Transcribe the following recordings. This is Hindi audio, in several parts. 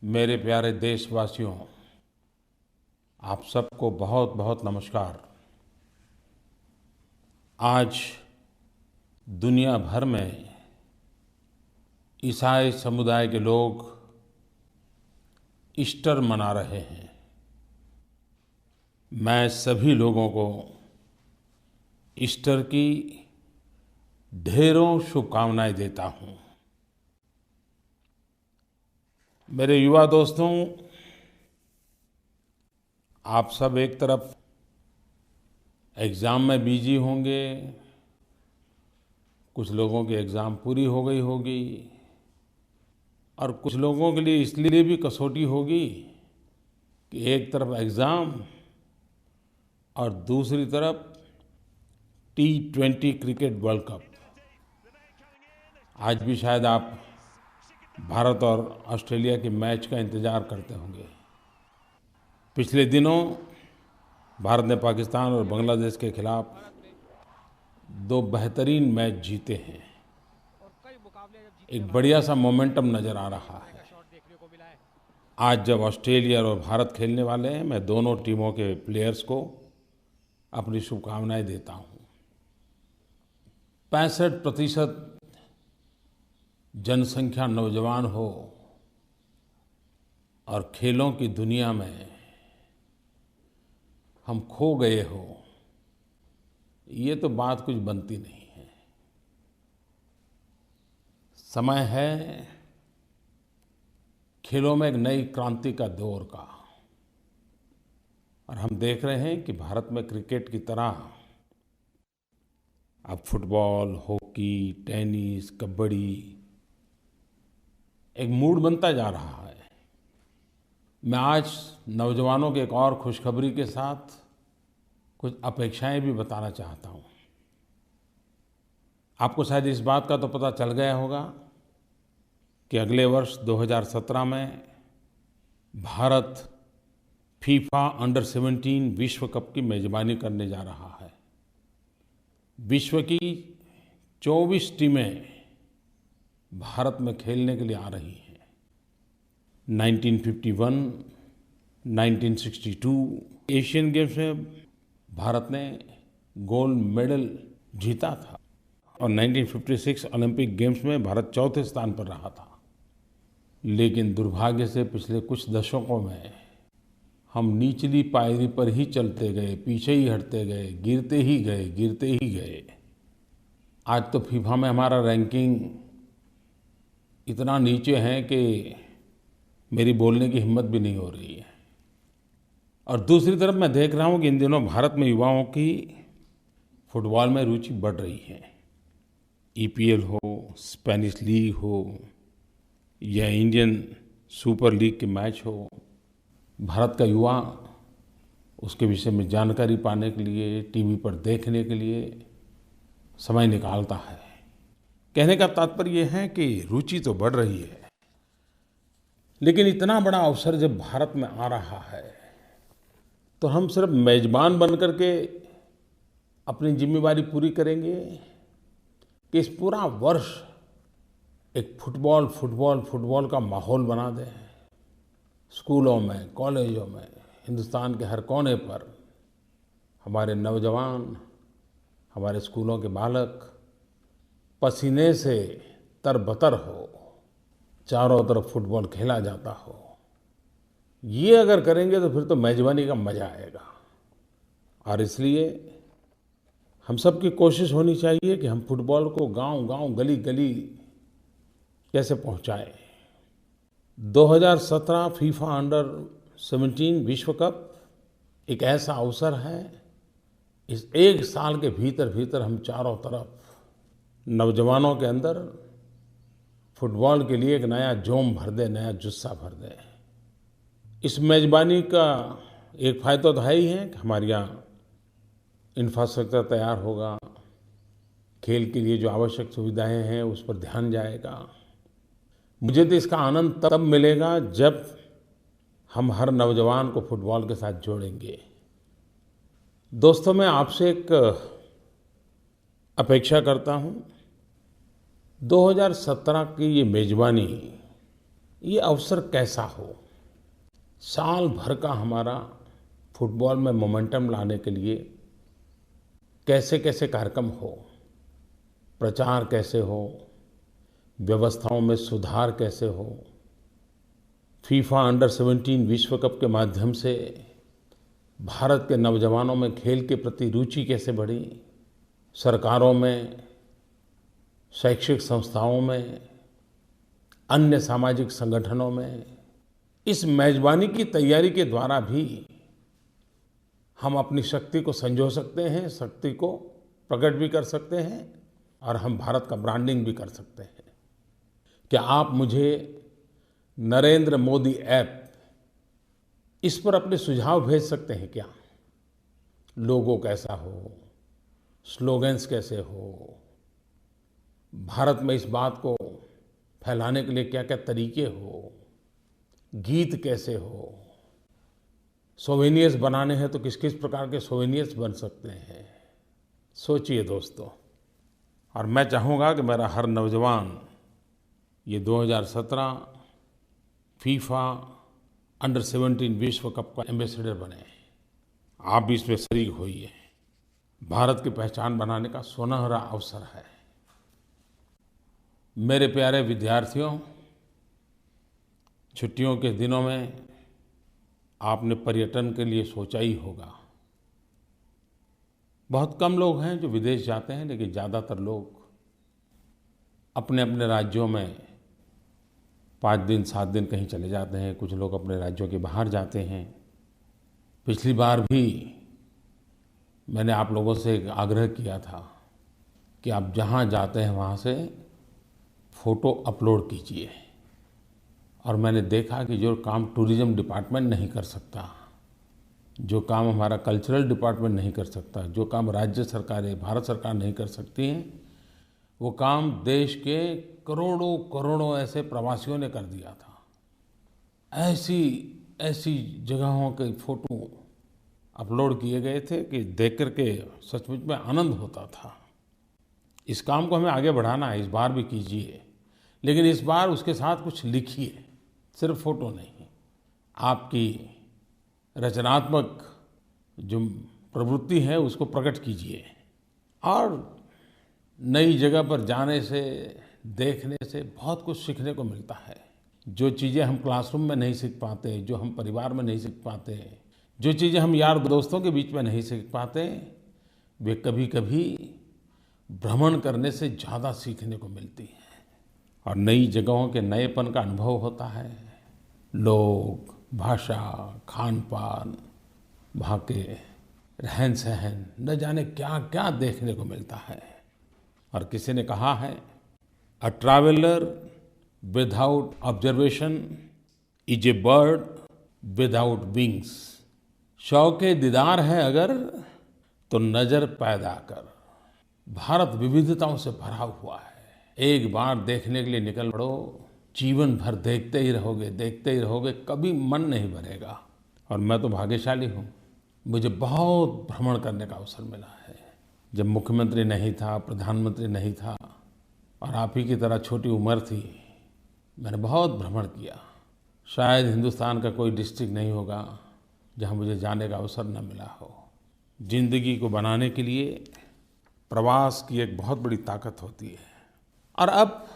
मेरे प्यारे देशवासियों, आप सबको बहुत बहुत नमस्कार। आज दुनिया भर में ईसाई समुदाय के लोग ईस्टर मना रहे हैं। मैं सभी लोगों को ईस्टर की ढेरों शुभकामनाएं देता हूं। मेरे युवा दोस्तों, आप सब एक तरफ एग्ज़ाम में बिजी होंगे, कुछ लोगों की एग्ज़ाम पूरी हो गई होगी और कुछ लोगों के लिए इसलिए भी कसौटी होगी कि एक तरफ एग्ज़ाम और दूसरी तरफ T20 क्रिकेट वर्ल्ड कप। आज भी शायद आप भारत और ऑस्ट्रेलिया के मैच का इंतज़ार करते होंगे। पिछले दिनों भारत ने पाकिस्तान और बांग्लादेश के खिलाफ 2 बेहतरीन मैच जीते हैं। एक बढ़िया सा मोमेंटम नज़र आ रहा है। आज जब ऑस्ट्रेलिया और भारत खेलने वाले हैं, मैं दोनों टीमों के प्लेयर्स को अपनी शुभकामनाएं देता हूं। 65% जनसंख्या नौजवान हो और खेलों की दुनिया में हम खो गए हो, ये तो बात कुछ बनती नहीं है। समय है खेलों में एक नई क्रांति का दौर का, और हम देख रहे हैं कि भारत में क्रिकेट की तरह अब फुटबॉल, हॉकी, टेनिस, कबड्डी एक मूड बनता जा रहा है। मैं आज नौजवानों की एक और खुशखबरी के साथ कुछ अपेक्षाएं भी बताना चाहता हूं। आपको शायद इस बात का तो पता चल गया होगा कि अगले वर्ष 2017 में भारत फीफा अंडर 17 विश्व कप की मेजबानी करने जा रहा है। विश्व की 24 टीमें भारत में खेलने के लिए आ रही हैं। 1951, 1962 एशियन गेम्स में भारत ने गोल्ड मेडल जीता था और 1956 ओलंपिक गेम्स में भारत चौथे स्थान पर रहा था। लेकिन दुर्भाग्य से पिछले कुछ दशकों में हम निचली पायरी पर ही चलते गए, पीछे ही हटते गए, गिरते ही गए, गिरते ही गए। आज तो फीफा में हमारा रैंकिंग इतना नीचे है कि मेरी बोलने की हिम्मत भी नहीं हो रही है। और दूसरी तरफ मैं देख रहा हूँ कि इन दिनों भारत में युवाओं की फुटबॉल में रुचि बढ़ रही है। EPL हो, स्पेनिश लीग हो या इंडियन सुपर लीग के मैच हो, भारत का युवा उसके विषय में जानकारी पाने के लिए, टीवी पर देखने के लिए समय निकालता है। कहने का तात्पर्य यह है कि रुचि तो बढ़ रही है, लेकिन इतना बड़ा अवसर जब भारत में आ रहा है तो हम सिर्फ मेजबान बन करके अपनी जिम्मेदारी पूरी करेंगे कि इस पूरा वर्ष एक फुटबॉल फुटबॉल फुटबॉल का माहौल बना दें। स्कूलों में, कॉलेजों में, हिंदुस्तान के हर कोने पर हमारे नौजवान, हमारे स्कूलों के बालक पसीने से तरबतर हो, चारों तरफ फुटबॉल खेला जाता हो। ये अगर करेंगे तो फिर तो मेजबानी का मजा आएगा। और इसलिए हम सब की कोशिश होनी चाहिए कि हम फुटबॉल को गांव-गांव, गली-गली कैसे पहुंचाएं। 2017 फीफा अंडर 17 विश्व कप एक ऐसा अवसर है। इस एक साल के भीतर भीतर हम चारों तरफ नौजवानों के अंदर फुटबॉल के लिए एक नया जोम भर दें, नया जुस्सा भर दें। इस मेजबानी का एक फ़ायदा तो है ही है कि हमारे यहाँ इंफ्रास्ट्रक्चर तैयार होगा, खेल के लिए जो आवश्यक सुविधाएं हैं उस पर ध्यान जाएगा। मुझे तो इसका आनंद तब मिलेगा जब हम हर नौजवान को फुटबॉल के साथ जोड़ेंगे। दोस्तों, मैं आपसे एक अपेक्षा करता हूं, 2017 की ये मेज़बानी ये अवसर कैसा हो, साल भर का हमारा फुटबॉल में मोमेंटम लाने के लिए कैसे कैसे कार्यक्रम हो, प्रचार कैसे हो, व्यवस्थाओं में सुधार कैसे हो, फीफा अंडर 17 विश्व कप के माध्यम से भारत के नौजवानों में खेल के प्रति रुचि कैसे बढ़ी, सरकारों में, शैक्षिक संस्थाओं में, अन्य सामाजिक संगठनों में, इस मेज़बानी की तैयारी के द्वारा भी हम अपनी शक्ति को संजो सकते हैं, शक्ति को प्रकट भी कर सकते हैं और हम भारत का ब्रांडिंग भी कर सकते हैं। क्या आप मुझे नरेंद्र मोदी ऐप इस पर अपने सुझाव भेज सकते हैं क्या? लोगो कैसा हो, स्लोगन्स कैसे हो, भारत में इस बात को फैलाने के लिए क्या-क्या तरीके हो, गीत कैसे हो, सोवेनिर्स बनाने हैं तो किस किस प्रकार के सोवेनिर्स बन सकते हैं। सोचिए दोस्तों, और मैं चाहूँगा कि मेरा हर नौजवान ये 2017 फीफा अंडर 17 विश्व कप का एम्बेसडर बने। आप भी इसमें शरीक होइए। भारत की पहचान बनाने का सुनहरा अवसर है। मेरे प्यारे विद्यार्थियों, छुट्टियों के दिनों में आपने पर्यटन के लिए सोचा ही होगा। बहुत कम लोग हैं जो विदेश जाते हैं, लेकिन ज़्यादातर लोग अपने अपने राज्यों में 5 दिन 7 दिन कहीं चले जाते हैं। कुछ लोग अपने राज्यों के बाहर जाते हैं। पिछली बार भी मैंने आप लोगों से एक आग्रह किया था कि आप जहाँ जाते हैं वहाँ से फ़ोटो अपलोड कीजिए। और मैंने देखा कि जो काम टूरिज़्म डिपार्टमेंट नहीं कर सकता, जो काम हमारा कल्चरल डिपार्टमेंट नहीं कर सकता, जो काम राज्य सरकारें, भारत सरकार नहीं कर सकती हैं, वो काम देश के करोड़ों करोड़ों ऐसे प्रवासियों ने कर दिया था। ऐसी ऐसी जगहों के फ़ोटो अपलोड किए गए थे कि देख करके सचमुच में आनंद होता था। इस काम को हमें आगे बढ़ाना है, इस बार भी कीजिए, लेकिन इस बार उसके साथ कुछ लिखिए, सिर्फ फ़ोटो नहीं। आपकी रचनात्मक जो प्रवृत्ति है उसको प्रकट कीजिए। और नई जगह पर जाने से, देखने से बहुत कुछ सीखने को मिलता है। जो चीज़ें हम क्लासरूम में नहीं सीख पाते, जो हम परिवार में नहीं सीख पाते, जो चीज़ें हम यार दोस्तों के बीच में नहीं सीख पाते, वे कभी-कभी भ्रमण करने से ज़्यादा सीखने को मिलती हैं। और नई जगहों के नएपन का अनुभव होता है। लोग, भाषा, खान-पान, वहाँ के रहन-सहन, न जाने क्या-क्या देखने को मिलता है। और किसी ने कहा है, a traveller without observation is a bird without wings. शौक़े दीदार है अगर तो नज़र पैदा कर। भारत विविधताओं से भरा हुआ है। एक बार देखने के लिए निकल पड़ो, जीवन भर देखते ही रहोगे, कभी मन नहीं भरेगा। और मैं तो भाग्यशाली हूँ, मुझे बहुत भ्रमण करने का अवसर मिला है। जब मुख्यमंत्री नहीं था, प्रधानमंत्री नहीं था और आप ही की तरह छोटी उम्र थी, मैंने बहुत भ्रमण किया। शायद हिंदुस्तान का कोई डिस्ट्रिक्ट नहीं होगा जहाँ मुझे जाने का अवसर न मिला हो। ज़िंदगी को बनाने के लिए प्रवास की एक बहुत बड़ी ताकत होती है। और अब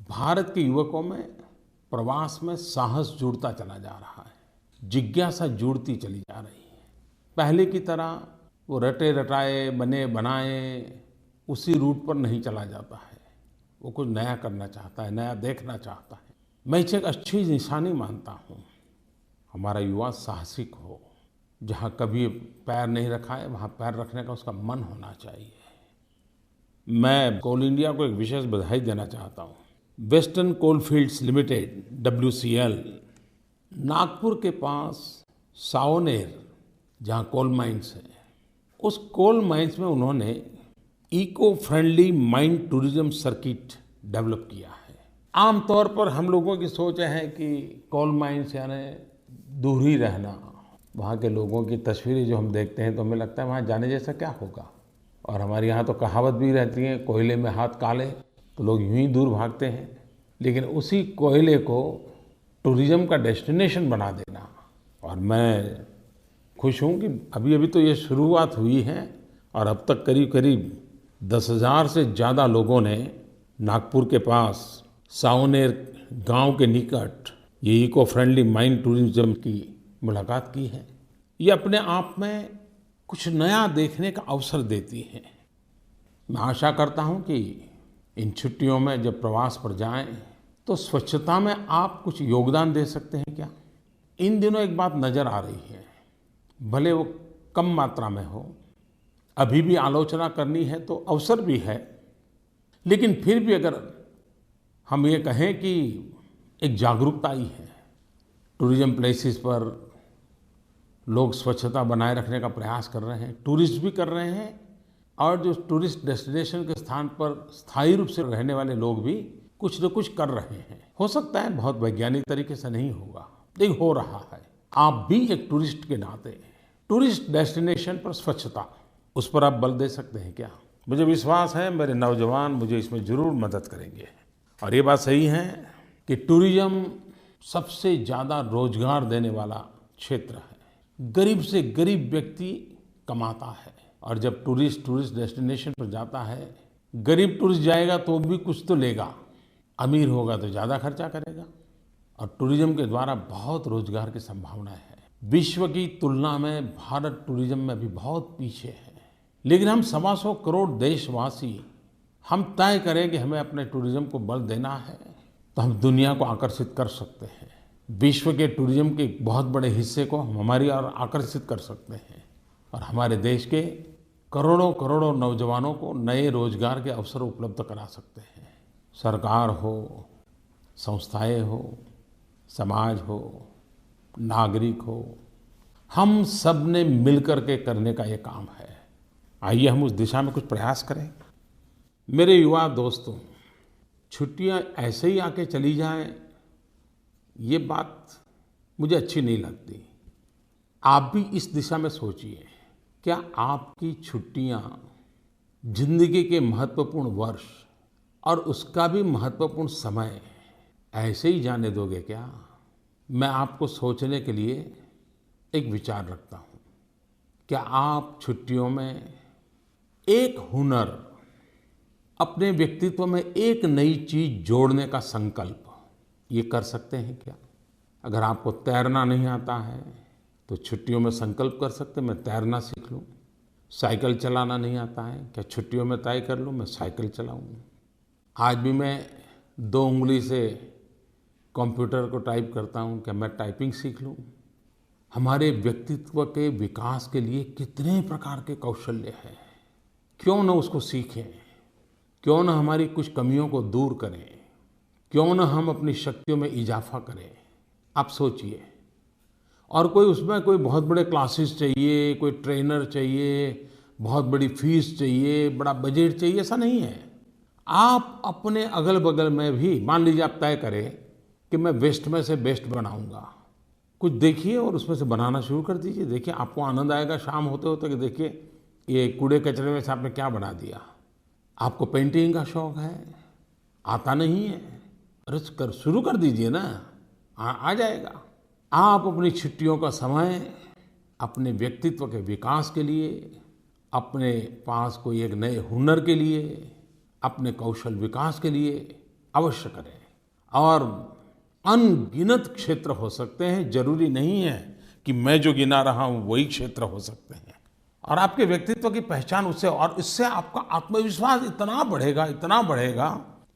भारत के युवकों में प्रवास में साहस जुड़ता चला जा रहा है, जिज्ञासा जुड़ती चली जा रही है। पहले की तरह वो रटे रटाए, बने बनाए उसी रूट पर नहीं चला जाता है। वो कुछ नया करना चाहता है, नया देखना चाहता है। मैं इसे एक अच्छी निशानी मानता हूँ। हमारा युवा साहसिक हो, जहाँ कभी पैर नहीं रखा है वहाँ पैर रखने का उसका मन होना चाहिए। मैं कोल इंडिया को एक विशेष बधाई देना चाहता हूँ। Western coalfields limited WCL, Nagpur के पास सावनेर जहाँ कोल माइंस है, उस कोल माइंस में उन्होंने eco friendly mine tourism circuit develop किया है। आमतौर पर हम लोगों की सोच है कि कोल माइंस यानी दूर ही रहना। वहाँ के लोगों की तस्वीरें जो हम देखते हैं तो हमें लगता है वहाँ जाने जैसा क्या होगा। और हमारे यहाँ तो कहावत भी रहती है, कोयले में हाथ काले, तो लोग यूं ही दूर भागते हैं। लेकिन उसी कोयले को टूरिज्म का डेस्टिनेशन बना देना। और मैं खुश हूँ कि अभी-अभी तो ये शुरुआत हुई है और अब तक करीब-करीब 10,000 से ज़्यादा लोगों ने नागपुर के पास सावनेर गांव के निकट ये इको फ्रेंडली माइन टूरिज्म की मुलाकात की है। ये अपने आप में कुछ नया देखने का अवसर देती है। मैं आशा करता हूँ कि इन छुट्टियों में जब प्रवास पर जाएं तो स्वच्छता में आप कुछ योगदान दे सकते हैं क्या? इन दिनों एक बात नज़र आ रही है, भले वो कम मात्रा में हो, अभी भी आलोचना करनी है तो अवसर भी है, लेकिन फिर भी अगर हम ये कहें कि एक जागरूकता आई है, टूरिज्म प्लेसेस पर लोग स्वच्छता बनाए रखने का प्रयास कर रहे हैं, टूरिस्ट भी कर रहे हैं और जो टूरिस्ट डेस्टिनेशन के स्थान पर स्थायी रूप से रहने वाले लोग भी कुछ न कुछ कर रहे हैं। हो सकता है बहुत वैज्ञानिक तरीके से नहीं होगा, लेकिन हो रहा है। आप भी एक टूरिस्ट के नाते टूरिस्ट डेस्टिनेशन पर स्वच्छता, उस पर आप बल दे सकते हैं क्या? मुझे विश्वास है मेरे नौजवान मुझे इसमें जरूर मदद करेंगे। और ये बात सही है कि टूरिज्म सबसे ज़्यादा रोजगार देने वाला क्षेत्र है। गरीब से गरीब व्यक्ति कमाता है और जब टूरिस्ट डेस्टिनेशन पर जाता है, गरीब टूरिस्ट जाएगा तो भी कुछ तो लेगा, अमीर होगा तो ज़्यादा खर्चा करेगा। और टूरिज्म के द्वारा बहुत रोजगार की संभावना है। विश्व की तुलना में भारत टूरिज्म में भी बहुत पीछे है, लेकिन हम 125 करोड़ देशवासी हम तय करें कि हमें अपने टूरिज्म को बल देना है तो हम दुनिया को आकर्षित कर सकते हैं। विश्व के टूरिज्म के बहुत बड़े हिस्से को हम हमारी ओर आकर्षित कर सकते हैं और हमारे देश के करोड़ों करोड़ों नौजवानों को नए रोजगार के अवसर उपलब्ध करा सकते हैं। सरकार हो, संस्थाएं हो, समाज हो, नागरिक हो, हम सब ने मिलकर के करने का ये काम है। आइए हम उस दिशा में कुछ प्रयास करें। मेरे युवा दोस्तों, छुट्टियां ऐसे ही आके चली जाएं, ये बात मुझे अच्छी नहीं लगती। आप भी इस दिशा में सोचिए, क्या आपकी छुट्टियां जिंदगी के महत्वपूर्ण वर्ष और उसका भी महत्वपूर्ण समय ऐसे ही जाने दोगे क्या? मैं आपको सोचने के लिए एक विचार रखता हूँ। क्या आप छुट्टियों में एक हुनर, अपने व्यक्तित्व में एक नई चीज जोड़ने का संकल्प ये कर सकते हैं क्या? अगर आपको तैरना नहीं आता है तो छुट्टियों में संकल्प कर सकते हैं मैं तैरना सीख लूँ। साइकिल चलाना नहीं आता है, क्या छुट्टियों में तय कर लूँ मैं साइकिल चलाऊँ। आज भी मैं 2 उंगली से कंप्यूटर को टाइप करता हूँ, क्या मैं टाइपिंग सीख लूँ। हमारे व्यक्तित्व के विकास के लिए कितने प्रकार के कौशल्य हैं, क्यों न उसको सीखें, क्यों न हमारी कुछ कमियों को दूर करें, क्यों न हम अपनी शक्तियों में इजाफा करें। आप सोचिए। और कोई उसमें कोई बहुत बड़े क्लासेस चाहिए, कोई ट्रेनर चाहिए, बहुत बड़ी फीस चाहिए, बड़ा बजट चाहिए, ऐसा नहीं है। आप अपने अगल बगल में भी मान लीजिए आप तय करें कि मैं वेस्ट में से बेस्ट बनाऊंगा, कुछ देखिए और उसमें से बनाना शुरू कर दीजिए। देखिए आपको आनंद आएगा शाम होते होते कि देखिए ये कूड़े कचरे में से आपने क्या बना दिया। आपको पेंटिंग का शौक है, आता नहीं है, अरे कर शुरू कर दीजिए ना, आ जाएगा। आप अपनी छुट्टियों का समय अपने व्यक्तित्व के विकास के लिए, अपने पास कोई एक नए हुनर के लिए, अपने कौशल विकास के लिए अवश्य करें। और अनगिनत क्षेत्र हो सकते हैं, जरूरी नहीं है कि मैं जो गिना रहा हूं वही क्षेत्र हो सकते हैं। और आपके व्यक्तित्व की पहचान उससे, और इससे आपका आत्मविश्वास इतना बढ़ेगा, इतना बढ़ेगा।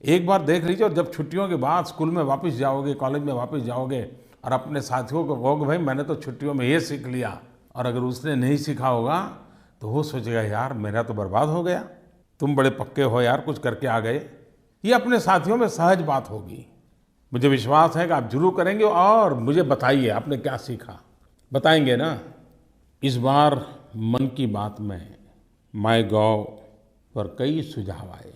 एक बार देख लीजिए, और जब छुट्टियों के बाद स्कूल में वापस जाओगे, कॉलेज में वापस जाओगे और अपने साथियों को कहोगे भाई मैंने तो छुट्टियों में ये सीख लिया, और अगर उसने नहीं सीखा होगा तो वो सोचेगा यार मेरा तो बर्बाद हो गया, तुम बड़े पक्के हो यार, कुछ करके आ गए। ये अपने साथियों में सहज बात होगी। मुझे विश्वास है कि आप जरूर करेंगे। और मुझे बताइए आपने क्या सीखा, बताएंगे ना। इस बार मन की बात में MyGov पर कई सुझाव आए।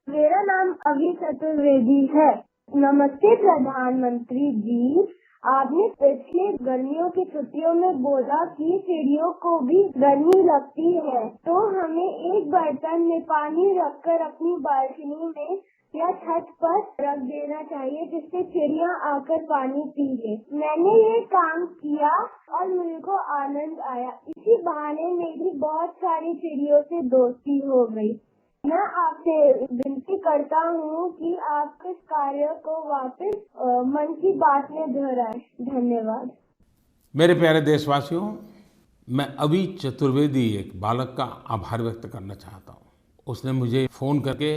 मेरा नाम अभी चतुर्वेदी है। नमस्ते प्रधानमंत्री जी, आपने पिछले गर्मियों की छुट्टियों में बोला कि चिड़ियों को भी गर्मी लगती है, तो हमें एक बर्तन में पानी रखकर अपनी बालकनी में या छत पर रख देना चाहिए जिससे चिड़िया आकर पानी पी ले। मैंने ये काम किया और मुझे को आनंद आया। इसी बहाने मेरी बहुत सारी चिड़ियों से दोस्ती हो गई। मैं आपसे विनती करता हूँ कि आप इस कार्य को वापस मन की बात में दोहराएं। धन्यवाद। मेरे प्यारे देशवासियों, मैं अभी चतुर्वेदी एक बालक का आभार व्यक्त करना चाहता हूँ। उसने मुझे फ़ोन करके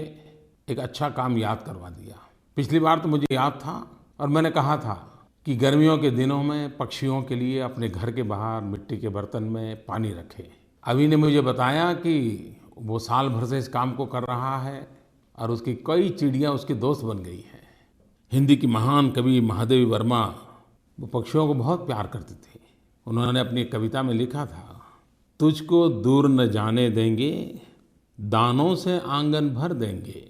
एक अच्छा काम याद करवा दिया। पिछली बार तो मुझे याद था और मैंने कहा था कि गर्मियों के दिनों में पक्षियों के लिए अपने घर के बाहर मिट्टी के बर्तन में पानी रखें। अभी ने मुझे बताया कि वो साल भर से इस काम को कर रहा है और उसकी कई चिड़ियाँ उसकी दोस्त बन गई हैं। हिंदी की महान कवि महादेवी वर्मा वो पक्षियों को बहुत प्यार करती थी। उन्होंने अपनी कविता में लिखा था, तुझको दूर न जाने देंगे, दानों से आंगन भर देंगे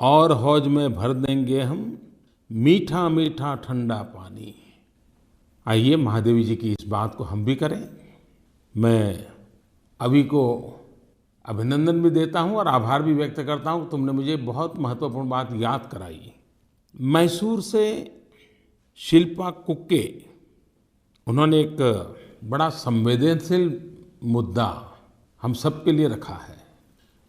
और हौज में भर देंगे हम मीठा मीठा ठंडा पानी। आइए महादेवी जी की इस बात को हम भी करें। मैं अभी को अभिनंदन भी देता हूं और आभार भी व्यक्त करता हूं। तुमने मुझे बहुत महत्वपूर्ण बात याद कराई। मैसूर से शिल्पा कुक्के, उन्होंने एक बड़ा संवेदनशील मुद्दा हम सब के लिए रखा है।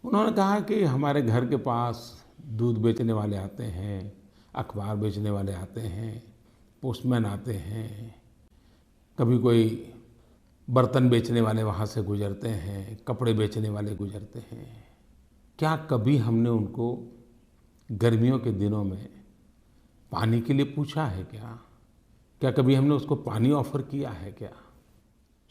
उन्होंने कहा कि हमारे घर के पास दूध बेचने वाले आते हैं, अखबार बेचने वाले आते हैं, पोस्टमैन आते हैं, कभी कोई बर्तन बेचने वाले वहाँ से गुजरते हैं, कपड़े बेचने वाले गुजरते हैं। क्या कभी हमने उनको गर्मियों के दिनों में पानी के लिए पूछा है क्या? क्या कभी हमने उसको पानी ऑफर किया है क्या?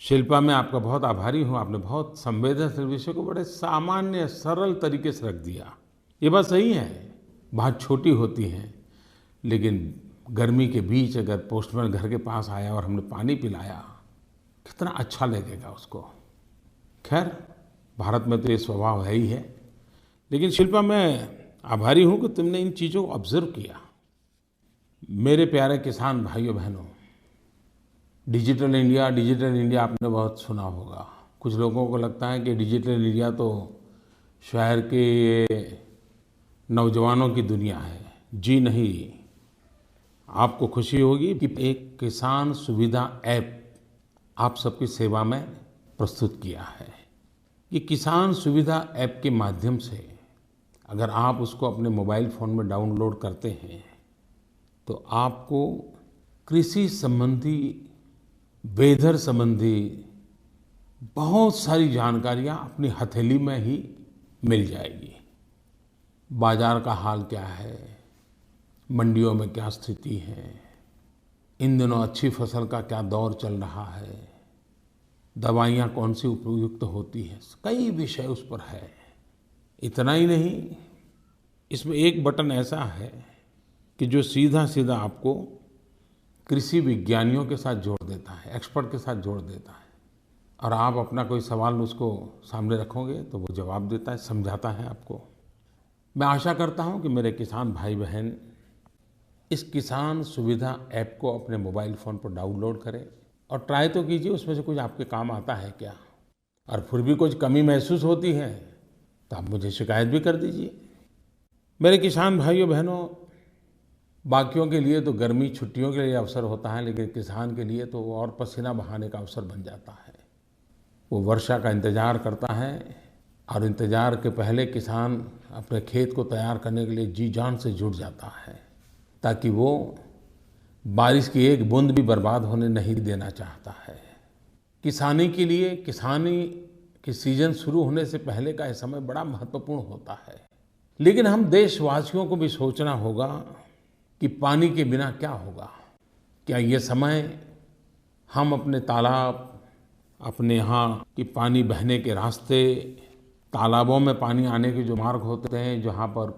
शिल्पा, मैं आपका बहुत आभारी हूँ। आपने बहुत संवेदनशील विषय को बड़े सामान्य सरल तरीके से रख दिया। ये बात सही है, बात छोटी होती है, लेकिन गर्मी के बीच अगर पोस्टमैन घर के पास आया और हमने पानी पिलाया, कितना अच्छा लगेगा उसको। खैर, भारत में तो ये स्वभाव है ही है। लेकिन शिल्पा, मैं आभारी हूँ कि तुमने इन चीज़ों को ऑब्जर्व किया। मेरे प्यारे किसान भाइयों बहनों, डिजिटल इंडिया आपने बहुत सुना होगा। कुछ लोगों को लगता है कि डिजिटल इंडिया तो शहर के नौजवानों की दुनिया है। जी नहीं, आपको खुशी होगी कि एक किसान सुविधा ऐप आप सबकी सेवा में प्रस्तुत किया है। ये किसान सुविधा ऐप के माध्यम से अगर आप उसको अपने मोबाइल फ़ोन में डाउनलोड करते हैं तो आपको कृषि संबंधी, वेदर संबंधी बहुत सारी जानकारियाँ अपनी हथेली में ही मिल जाएगी। बाजार का हाल क्या है, मंडियों में क्या स्थिति है, इन दिनों अच्छी फसल का क्या दौर चल रहा है, दवाइयाँ कौन सी उपयुक्त होती हैं, कई विषय उस पर है। इतना ही नहीं, इसमें एक बटन ऐसा है कि जो सीधा सीधा आपको कृषि विज्ञानियों के साथ जोड़ देता है, एक्सपर्ट के साथ जोड़ देता है, और आप अपना कोई सवाल उसको सामने रखोगे तो वो जवाब देता है, समझाता है आपको। मैं आशा करता हूँ कि मेरे किसान भाई बहन इस किसान सुविधा ऐप को अपने मोबाइल फ़ोन पर डाउनलोड करें और ट्राई तो कीजिए, उसमें से कुछ आपके काम आता है क्या। और फिर भी कुछ कमी महसूस होती है तो आप मुझे शिकायत भी कर दीजिए। मेरे किसान भाइयों बहनों, बाकियों के लिए तो गर्मी छुट्टियों के लिए अवसर होता है, लेकिन किसान के लिए तो और पसीना बहाने का अवसर बन जाता है। वो वर्षा का इंतज़ार करता है और इंतज़ार के पहले किसान अपने खेत को तैयार करने के लिए जी जान से जुट जाता है, ताकि वो बारिश की एक बूंद भी बर्बाद होने नहीं देना चाहता है। किसानी के लिए, किसानी के सीजन शुरू होने से पहले का यह समय बड़ा महत्वपूर्ण होता है। लेकिन हम देशवासियों को भी सोचना होगा कि पानी के बिना क्या होगा। क्या ये समय हम अपने तालाब, अपने यहाँ की पानी बहने के रास्ते, तालाबों में पानी आने के जो मार्ग होते हैं, जहाँ पर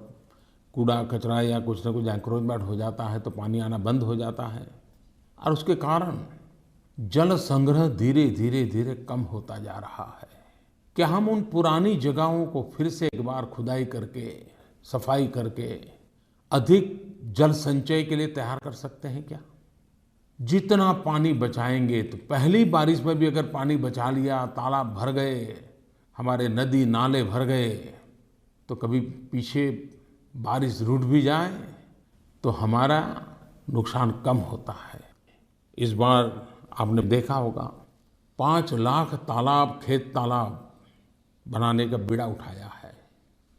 कूड़ा कचरा या कुछ न कुछ एंक्रोचमेंट हो जाता है तो पानी आना बंद हो जाता है, और उसके कारण जल संग्रह धीरे धीरे धीरे कम होता जा रहा है। क्या हम उन पुरानी जगहों को फिर से एक बार खुदाई करके, सफाई करके अधिक जल संचय के लिए तैयार कर सकते हैं क्या? जितना पानी बचाएंगे, तो पहली बारिश में भी अगर पानी बचा लिया, तालाब भर गए, हमारे नदी नाले भर गए, तो कभी पीछे बारिश रुक भी जाए तो हमारा नुकसान कम होता है। इस बार आपने देखा होगा 5 लाख तालाब, खेत तालाब बनाने का बीड़ा उठाया है।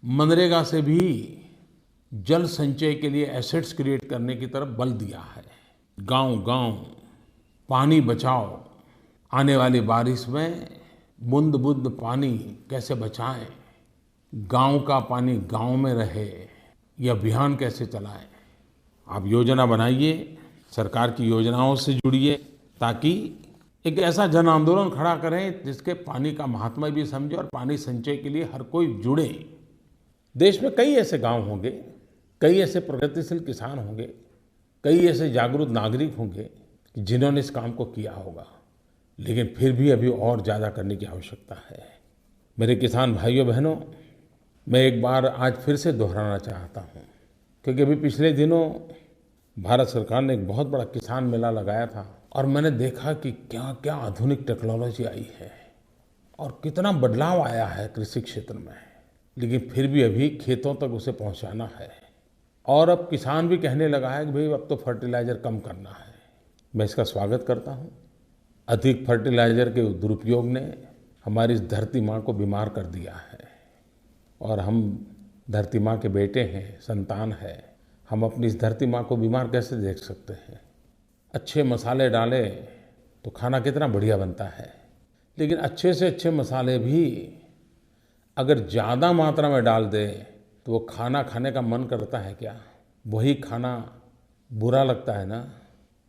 मनरेगा से भी जल संचय के लिए एसेट्स क्रिएट करने की तरफ बल दिया है। गांव-गांव पानी बचाओ, आने वाली बारिश में बूंद-बूंद पानी कैसे बचाएं, गांव का पानी गांव में रहे, ये अभियान कैसे चलाएं। आप योजना बनाइए, सरकार की योजनाओं से जुड़िए, ताकि एक ऐसा जन आंदोलन खड़ा करें जिसके पानी का महात्म्य भी समझे और पानी संचय के लिए हर कोई जुड़े। देश में कई ऐसे गांव होंगे, कई ऐसे प्रगतिशील किसान होंगे, कई ऐसे जागरूक नागरिक होंगे जिन्होंने इस काम को किया होगा, लेकिन फिर भी अभी और ज़्यादा करने की आवश्यकता है। मेरे किसान भाइयों बहनों, मैं एक बार आज फिर से दोहराना चाहता हूँ, क्योंकि अभी पिछले दिनों भारत सरकार ने एक बहुत बड़ा किसान मेला लगाया था और मैंने देखा कि क्या क्या आधुनिक टेक्नोलॉजी आई है और कितना बदलाव आया है कृषि क्षेत्र में। लेकिन फिर भी अभी खेतों तक उसे पहुँचाना है और अब किसान भी कहने लगा है कि भाई अब तो फर्टिलाइज़र कम करना है। मैं इसका स्वागत करता हूँ। अधिक फर्टिलाइज़र के दुरुपयोग ने हमारी इस धरती माँ को बीमार कर दिया है और हम धरती माँ के बेटे हैं, संतान है। हम अपनी इस धरती माँ को बीमार कैसे देख सकते हैं। अच्छे मसाले डालें तो खाना कितना बढ़िया बनता है, लेकिन अच्छे से अच्छे मसाले भी अगर ज़्यादा मात्रा में डाल दें तो वो खाना खाने का मन करता है क्या? वही खाना बुरा लगता है ना।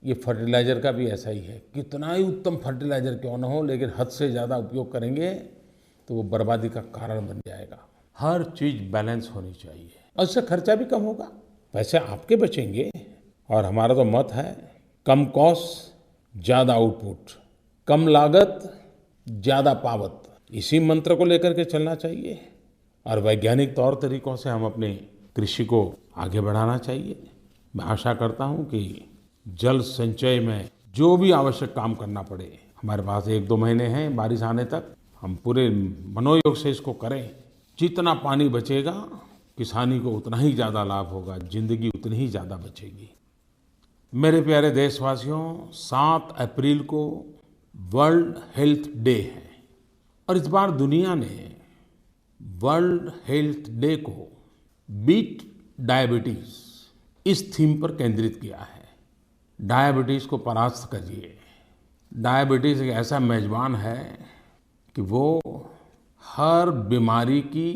ये फर्टिलाइज़र का भी ऐसा ही है। कितना ही उत्तम फर्टिलाइज़र क्यों ना हो, लेकिन हद से ज़्यादा उपयोग करेंगे तो वो बर्बादी का कारण बन जाएगा। हर चीज़ बैलेंस होनी चाहिए और इससे खर्चा भी कम होगा, पैसे आपके बचेंगे। और हमारा तो मत है कम कॉस्ट ज़्यादा आउटपुट, कम लागत ज़्यादा पावत। इसी मंत्र को लेकर के चलना चाहिए और वैज्ञानिक तौर तरीकों से हम अपनी कृषि को आगे बढ़ाना चाहिए। मैं आशा करता हूँ कि जल संचय में जो भी आवश्यक काम करना पड़े, हमारे पास 1-2 महीने हैं बारिश आने तक, हम पूरे मनोयोग से इसको करें। जितना पानी बचेगा किसानी को उतना ही ज़्यादा लाभ होगा, जिंदगी उतनी ही ज़्यादा बचेगी। मेरे प्यारे देशवासियों, 7 अप्रैल को वर्ल्ड हेल्थ डे है और इस बार दुनिया ने वर्ल्ड हेल्थ डे को बीट डायबिटीज इस थीम पर केंद्रित किया है। डायबिटीज को परास्त करिए। डायबिटीज एक ऐसा मेजबान है कि वो हर बीमारी की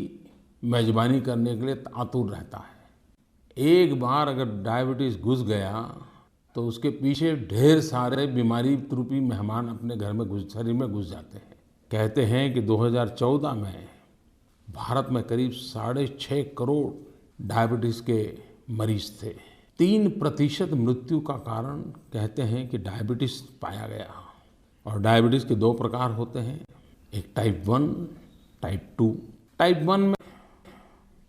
मेजबानी करने के लिए आतुर रहता है। एक बार अगर डायबिटीज घुस गया तो उसके पीछे ढेर सारे बीमारी रूपी मेहमान अपने घर में शरीर में घुस जाते हैं। कहते हैं कि 2014 में भारत में करीब 6.5 करोड़ डायबिटीज के मरीज थे। 3% मृत्यु का कारण कहते हैं कि डायबिटीज पाया गया। और डायबिटीज के 2 प्रकार होते हैं, एक टाइप 1, टाइप 2। टाइप 1 में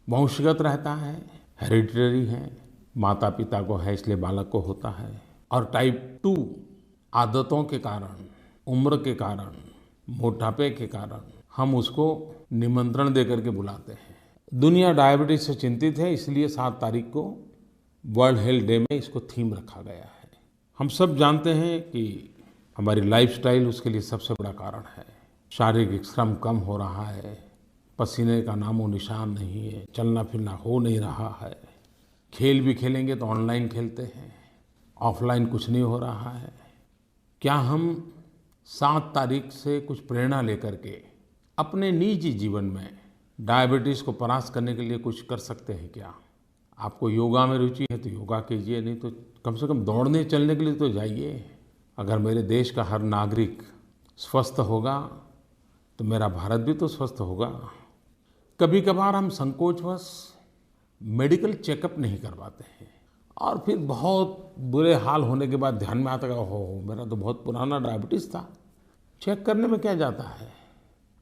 वंशगत रहता है, हेरिडिटरी है, माता पिता को है इसलिए बालक को होता है। और टाइप 2 आदतों के कारण, उम्र के कारण, मोटापे के कारण हम उसको निमंत्रण दे करके बुलाते हैं। दुनिया डायबिटीज से चिंतित है, इसलिए 7 तारीख को वर्ल्ड हेल्थ डे में इसको थीम रखा गया है। हम सब जानते हैं कि हमारी लाइफस्टाइल उसके लिए सबसे बड़ा कारण है। शारीरिक श्रम कम हो रहा है, पसीने का नामो निशान नहीं है, चलना फिरना हो नहीं रहा है। खेल भी खेलेंगे तो ऑनलाइन खेलते हैं, ऑफलाइन कुछ नहीं हो रहा है। क्या हम 7 तारीख से कुछ प्रेरणा लेकर के अपने निजी जीवन में डायबिटीज़ को परास्त करने के लिए कुछ कर सकते हैं क्या? आपको योगा में रुचि है तो योगा कीजिए, नहीं तो कम से कम दौड़ने चलने के लिए तो जाइए। अगर मेरे देश का हर नागरिक स्वस्थ होगा तो मेरा भारत भी तो स्वस्थ होगा। कभी कभार हम संकोचवश मेडिकल चेकअप नहीं करवाते हैं और फिर बहुत बुरे हाल होने के बाद ध्यान में आता है, हो मेरा तो बहुत पुराना डायबिटीज़ था। चेक करने में क्या जाता है,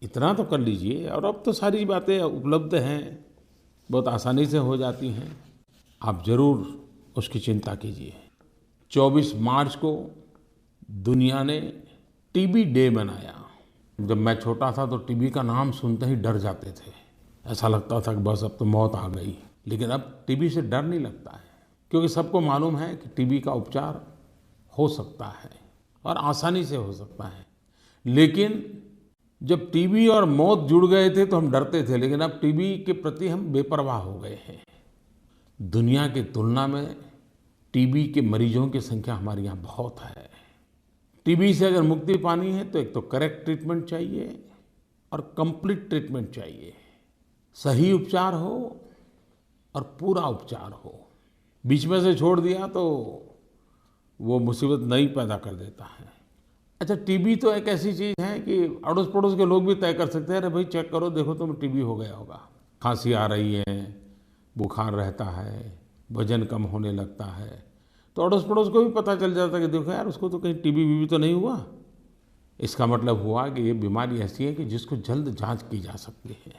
इतना तो कर लीजिए। और अब तो सारी बातें उपलब्ध हैं, बहुत आसानी से हो जाती हैं। आप ज़रूर उसकी चिंता कीजिए। 24 मार्च को दुनिया ने टीबी डे मनाया। जब मैं छोटा था तो टीबी का नाम सुनते ही डर जाते थे, ऐसा लगता था कि बस अब तो मौत आ गई। लेकिन अब टीबी से डर नहीं लगता है, क्योंकि सबको मालूम है कि टीबी का उपचार हो सकता है और आसानी से हो सकता है। लेकिन जब टीबी और मौत जुड़ गए थे तो हम डरते थे, लेकिन अब टीबी के प्रति हम बेपरवाह हो गए हैं। दुनिया की तुलना में टीबी के मरीजों की संख्या हमारे यहाँ बहुत है। टीबी से अगर मुक्ति पानी है तो एक तो करेक्ट ट्रीटमेंट चाहिए और कंप्लीट ट्रीटमेंट चाहिए। सही उपचार हो और पूरा उपचार हो। बीच में से छोड़ दिया तो वो मुसीबत नई पैदा कर देता है। अच्छा, टीबी तो एक ऐसी चीज़ है कि अड़ोस पड़ोस के लोग भी तय कर सकते हैं, अरे भाई चेक करो, देखो तुम्हें टीबी हो गया होगा। खांसी आ रही है, बुखार रहता है, वजन कम होने लगता है, तो अड़ोस पड़ोस को भी पता चल जाता है कि देखो यार, उसको तो कहीं टीबी वीबी तो नहीं हुआ। इसका मतलब हुआ कि ये बीमारी ऐसी है कि जिसको जल्द जांच की जा सकती है।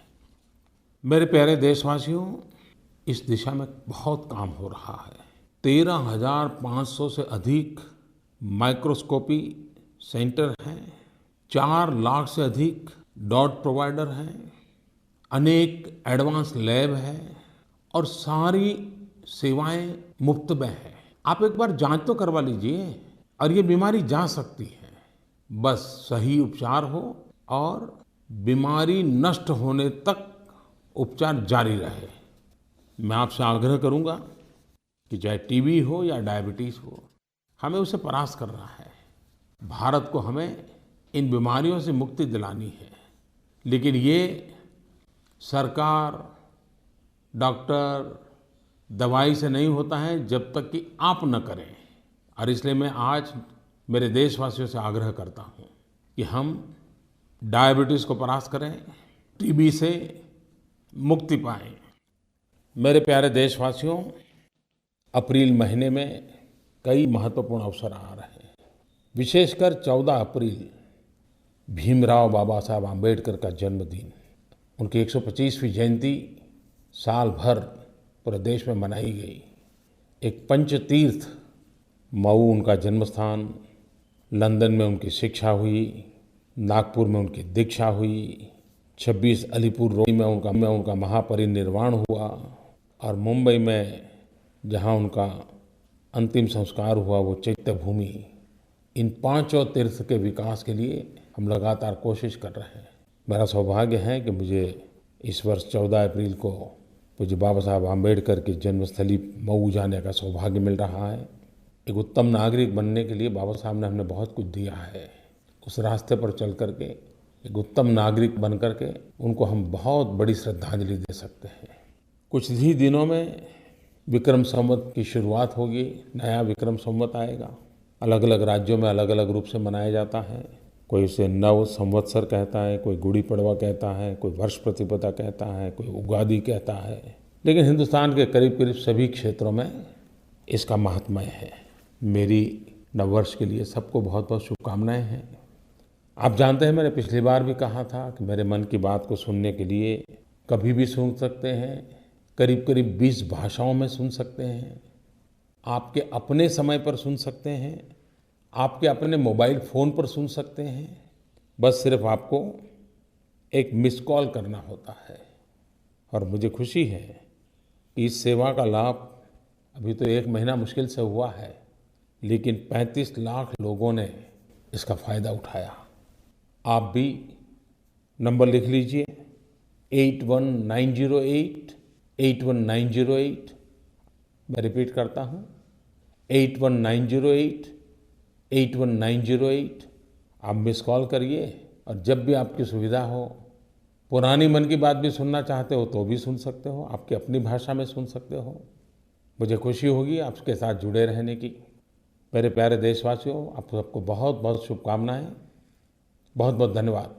मेरे प्यारे देशवासियों, इस दिशा में बहुत काम हो रहा है। 13,500 से अधिक माइक्रोस्कोपी सेंटर हैं, 4 लाख से अधिक डॉट प्रोवाइडर हैं, अनेक एडवांस लैब हैं और सारी सेवाएं मुफ्त में हैं। आप एक बार जांच तो करवा लीजिए और ये बीमारी जा सकती है। बस सही उपचार हो और बीमारी नष्ट होने तक उपचार जारी रहे। मैं आपसे आग्रह करूंगा कि चाहे टीबी हो या डायबिटीज़ हो, हमें उसे परास्त करना है। भारत को हमें इन बीमारियों से मुक्ति दिलानी है, लेकिन ये सरकार, डॉक्टर, दवाई से नहीं होता है जब तक कि आप न करें। और इसलिए मैं आज मेरे देशवासियों से आग्रह करता हूँ कि हम डायबिटीज़ को परास्त करें, टीबी से मुक्ति पाएं। मेरे प्यारे देशवासियों, अप्रैल महीने में कई महत्वपूर्ण अवसर आ रहे हैं। विशेषकर 14 अप्रैल भीमराव बाबा साहब आम्बेडकर का जन्मदिन, उनकी 125वीं जयंती साल भर पूरे देश में मनाई गई। एक पंचतीर्थ, मऊ उनका जन्म स्थान, लंदन में उनकी शिक्षा हुई, नागपुर में उनकी दीक्षा हुई, 26 अलीपुर रोड में उनका महापरिनिर्वाण हुआ और मुंबई में जहां उनका अंतिम संस्कार हुआ वो चैत्य भूमि। इन 5 तीर्थ के विकास के लिए हम लगातार कोशिश कर रहे हैं। मेरा सौभाग्य है कि मुझे इस वर्ष 14 अप्रैल को पूज्य बाबा साहब आम्बेडकर की जन्मस्थली मऊ जाने का सौभाग्य मिल रहा है। एक उत्तम नागरिक बनने के लिए बाबा साहब ने हमने बहुत कुछ दिया है। उस रास्ते पर चल करके एक उत्तम नागरिक बन करके उनको हम बहुत बड़ी श्रद्धांजलि दे सकते हैं। कुछ ही दिनों में विक्रम संवत की शुरुआत होगी, नया विक्रम संवत आएगा। अलग अलग राज्यों में अलग अलग रूप से मनाया जाता है। कोई उसे नव संवत्सर कहता है, कोई गुड़ी पड़वा कहता है, कोई वर्ष प्रतिपदा कहता है, कोई उगादि कहता है। लेकिन हिंदुस्तान के करीब करीब सभी क्षेत्रों में इसका महात्म्य है। मेरी नववर्ष के लिए सबको बहुत बहुत शुभकामनाएं हैं। आप जानते हैं, मैंने पिछली बार भी कहा था कि मेरे मन की बात को सुनने के लिए कभी भी सुन सकते हैं, करीब करीब 20 भाषाओं में सुन सकते हैं, आपके अपने समय पर सुन सकते हैं, आपके अपने मोबाइल फ़ोन पर सुन सकते हैं। बस सिर्फ आपको एक मिस कॉल करना होता है। और मुझे खुशी है कि इस सेवा का लाभ अभी तो 1 महीना मुश्किल से हुआ है, लेकिन 35 लाख लोगों ने इसका फ़ायदा उठाया। आप भी नंबर लिख लीजिए 81908 81908। मैं रिपीट करता हूँ 81908 81908। आप मिस कॉल करिए और जब भी आपकी सुविधा हो, पुरानी मन की बात भी सुनना चाहते हो तो भी सुन सकते हो, आपकी अपनी भाषा में सुन सकते हो। मुझे खुशी होगी आपके साथ जुड़े रहने की। मेरे प्यारे देशवासियों, आप सबको बहुत बहुत शुभकामनाएं। बहुत बहुत धन्यवाद।